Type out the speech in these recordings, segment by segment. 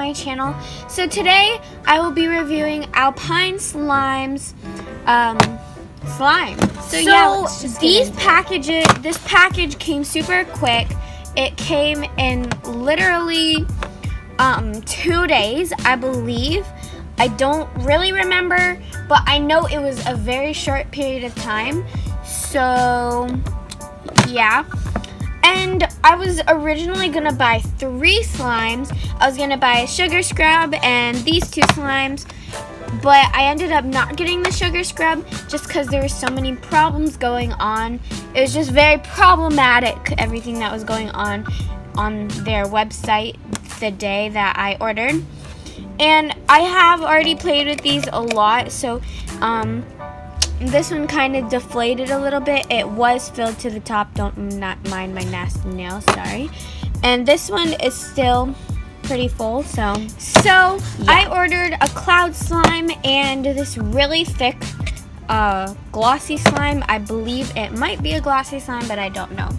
my channel. So today I will be reviewing Alpine Slime's slime. So yeah, this package came super quick. It came in literally 2 days, I believe. I don't really remember, but I know it was a very short period of time. So yeah. And I was originally gonna buy 3 slimes. I was gonna buy a sugar scrub and these 2 slimes, but I ended up not getting the sugar scrub just because there were so many problems going on. It was just very problematic, everything that was going on their website the day that I ordered. And I have already played with these a lot, so this one kind of deflated a little bit. It was filled to the top. Don't not mind my nasty nails, sorry. And this one is still pretty full, so yeah. I ordered a cloud slime and this really thick glossy slime. I believe it might be a glossy slime, but I don't know.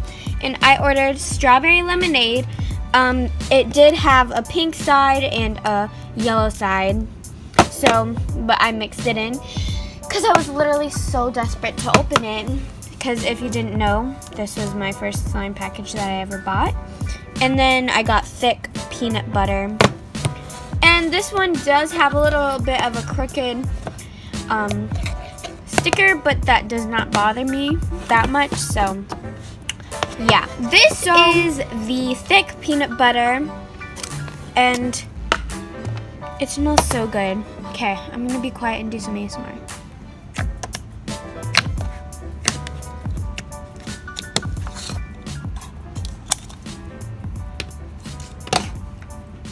And I ordered strawberry lemonade. It did have a pink side and a yellow side, but I mixed it in because I was literally so desperate to open it, because if you didn't know, this was my first slime package that I ever bought. And then I got thick peanut butter. And this one does have a little bit of a crooked sticker, but that does not bother me that much, so yeah. This is the thick peanut butter, and it smells so good. Okay, I'm gonna be quiet and do some ASMR.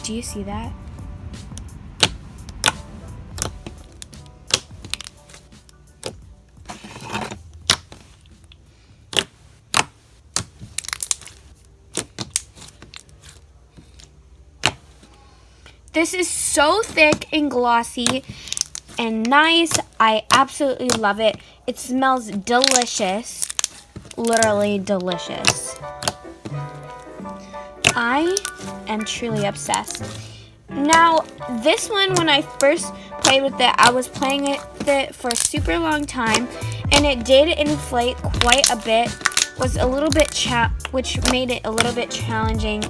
Do you see that? This is so thick and glossy and nice. I absolutely love it. It smells delicious. Literally delicious. I am truly obsessed. Now, this one, when I first played with it, I was playing with it for a super long time, and it did inflate quite a bit. Was a little bit which made it a little bit challenging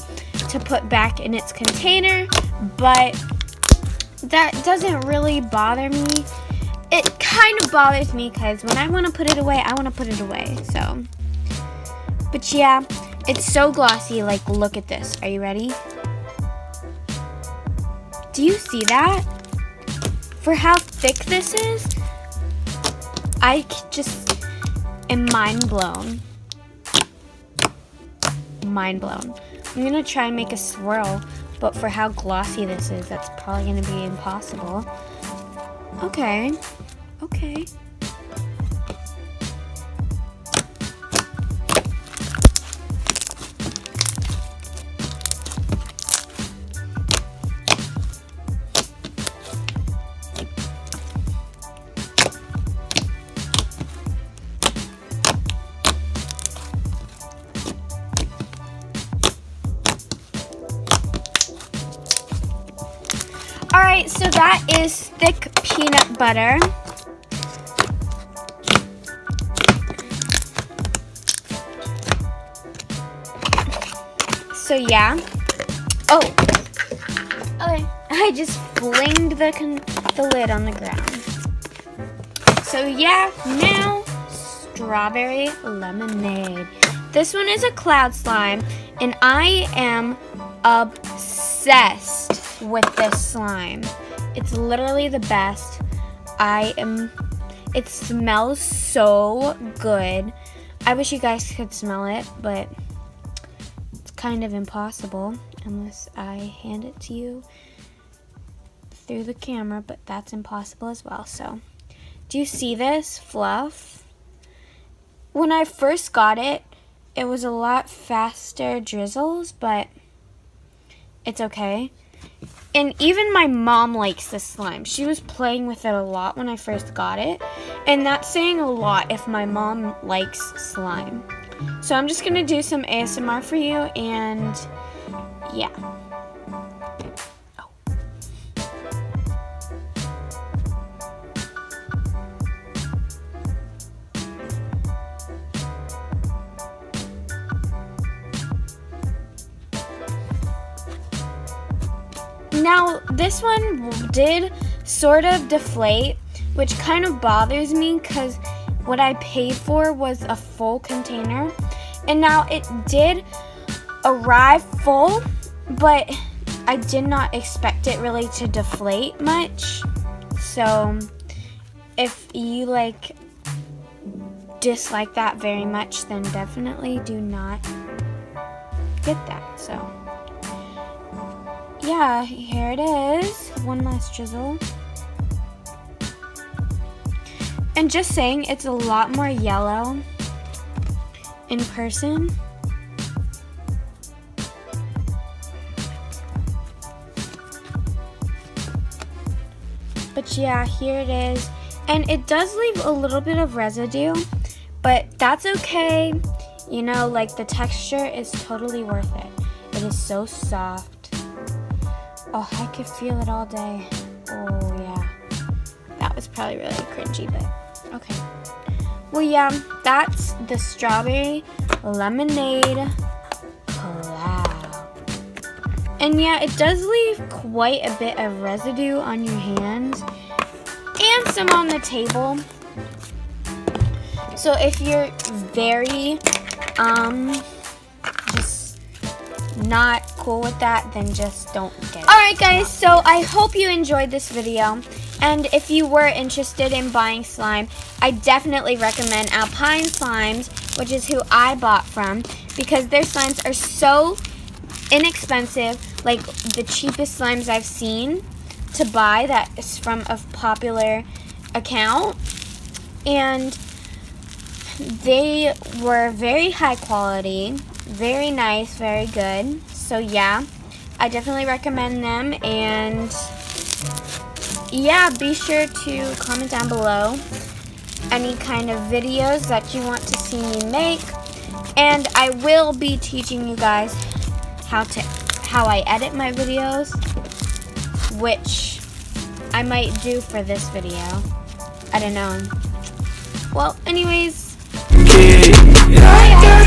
to put back in its container, but that doesn't really bother me. It kind of bothers me because when I want to put it away, I want to put it away. So, but yeah, it's so glossy. Like, look at this. Are you ready? Do you see that? For how thick this is, I just am mind blown. Mind blown. I'm gonna try and make a swirl, but for how glossy this is, that's probably gonna be impossible. Okay. Alright, so that is thick peanut butter. So yeah. Oh, okay. I just flinged the lid on the ground. So yeah, now strawberry lemonade. This one is a cloud slime, and I am obsessed with this slime. It's literally the best. It smells so good. I wish you guys could smell it, but it's kind of impossible unless I hand it to you through the camera, but that's impossible as well. So, do you see this fluff? When I first got it, it was a lot faster drizzles, but it's okay. And even my mom likes this slime. She was playing with it a lot when I first got it. And that's saying a lot if my mom likes slime. So I'm just going to do some ASMR for you, and yeah. Oh. Now, this one did sort of deflate, which kind of bothers me because what I paid for was a full container. And now it did arrive full, but I did not expect it really to deflate much. So if you dislike that very much, then definitely do not get that. So yeah, here it is. One last drizzle. And just saying, it's a lot more yellow in person. But yeah, here it is. And it does leave a little bit of residue, but that's okay. You know, the texture is totally worth it. It is so soft. Oh, I could feel it all day. Oh yeah. That was probably really cringy, but okay. Well, yeah, that's the strawberry lemonade cloud. And yeah, it does leave quite a bit of residue on your hands and some on the table. So if you're very just not cool with that, then just don't get it. Alright guys, so I hope you enjoyed this video. And if you were interested in buying slime, I definitely recommend Alpine Slimes, which is who I bought from, because their slimes are so inexpensive, like the cheapest slimes I've seen to buy that is from a popular account. And they were very high quality, very nice, very good. So yeah, I definitely recommend them. And yeah, be sure to comment down below any kind of videos that you want to see me make. And I will be teaching you guys how I edit my videos, which I might do for this video. I don't know. Well, anyways, bye.